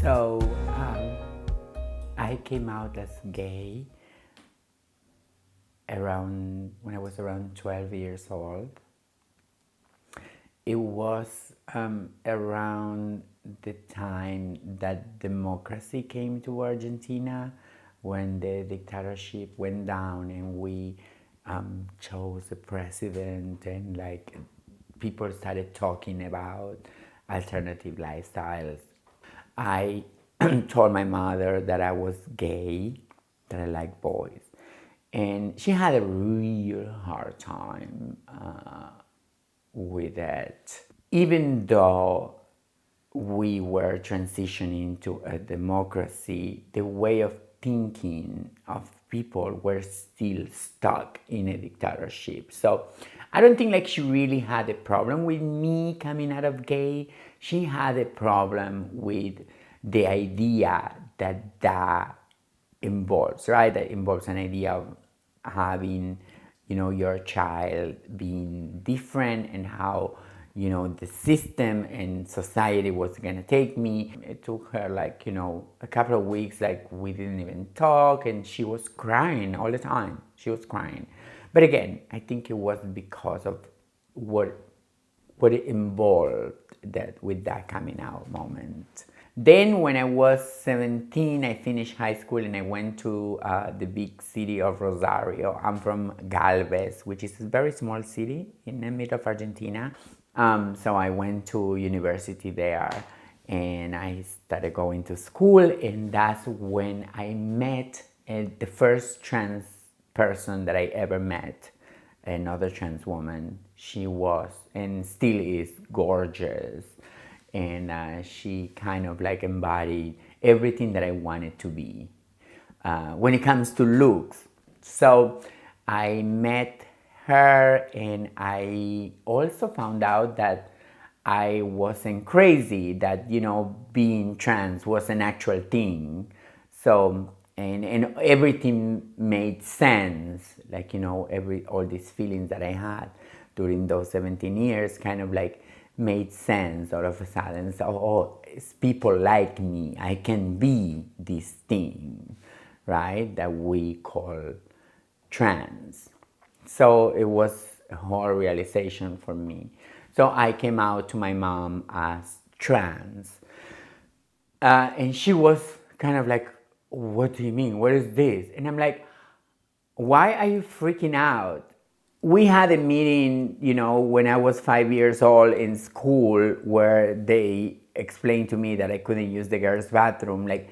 So I came out as gay around when I was around 12 years old. It was around the time that democracy came to Argentina, when the dictatorship went down and we chose a president, and like people started talking about alternative lifestyles. I told my mother that I was gay, that I like boys, and she had a real hard time with it. Even though we were transitioning to a democracy, the way of thinking of people were still stuck in a dictatorship. So I don't think like she really had a problem with me coming out of gay. She had a problem with the idea that involves, right? That involves an idea of having, your child being different, and how, the system and society was gonna take me. It took her like, a couple of weeks, like we didn't even talk, and she was crying all the time. She was crying. But again, I think it was because of what it involved that with that coming out moment. Then when I was 17, I finished high school and I went to the big city of Rosario. I'm from Galvez, which is a very small city in the middle of Argentina. So I went to university there and I started going to school, and that's when I met the first trans person that I ever met, another trans woman. She was and still is gorgeous, and she kind of like embodied everything that I wanted to be when it comes to looks. So I met her, and I also found out that I wasn't crazy, that being trans was an actual thing. So and everything made sense, like every all these feelings that I had during those 17 years kind of like made sense all of a sudden. So it's people like me, I can be this thing, right, that we call trans. So it was a whole realization for me. So I came out to my mom as trans, and she was kind of like, "What do you mean? What is this?" And I'm like, "Why are you freaking out?" We had a meeting, when I was 5 years old in school, where they explained to me that I couldn't use the girls' bathroom. Like,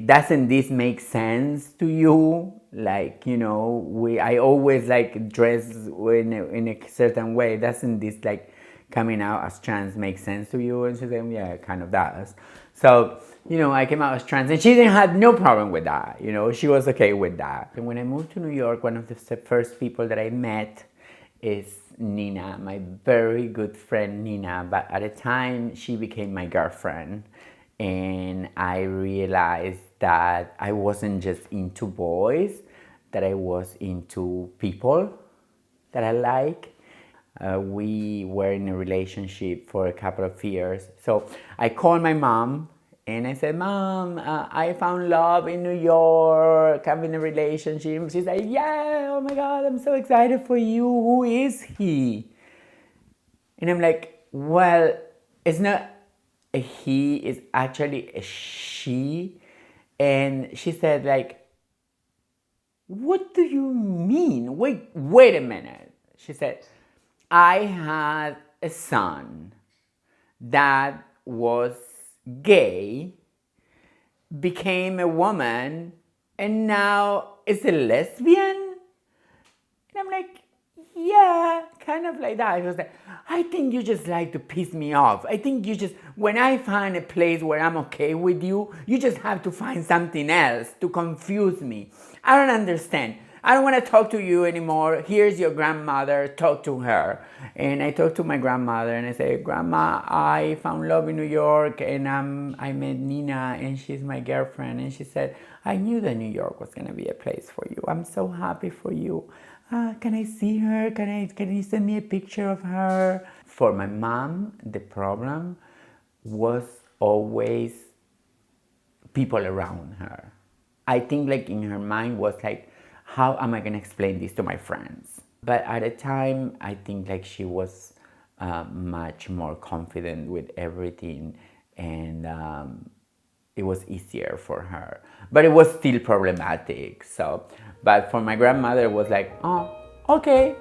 doesn't this make sense to you? Like, I always like dress in a certain way. Doesn't this like coming out as trans make sense to you? And she said, yeah, it kind of does. So, I came out as trans, and she didn't have no problem with that. She was okay with that. And when I moved to New York, one of the first people that I met is Nina, my very good friend Nina. But at the time, she became my girlfriend. And I realized that I wasn't just into boys, that I was into people that I like. We were in a relationship for a couple of years. So I called my mom and I said, "Mom, I found love in New York. I'm in a relationship." She's like, "Yeah, oh my God, I'm so excited for you. Who is he?" And I'm like, "Well, it's not a he, it's actually a she." And she said, like, "What do you mean? Wait a minute." She said, "I had a son that was gay, became a woman, and now is a lesbian?" And I'm like, "Yeah, kind of like that." He was like, "I think you just like to piss me off. I think you just, when I find a place where I'm okay with you, you just have to find something else to confuse me. I don't understand. I don't want to talk to you anymore. Here's your grandmother, talk to her." And I talked to my grandmother and I said, "Grandma, I found love in New York, and I met Nina and she's my girlfriend." And she said, "I knew that New York was going to be a place for you. I'm so happy for you. Can I see her? Can you send me a picture of her?" For my mom, the problem was always people around her. I think like in her mind was like, how am I gonna explain this to my friends? But at the time, I think like she was much more confident with everything, and it was easier for her. But it was still problematic. So, but for my grandmother, it was like, oh, okay.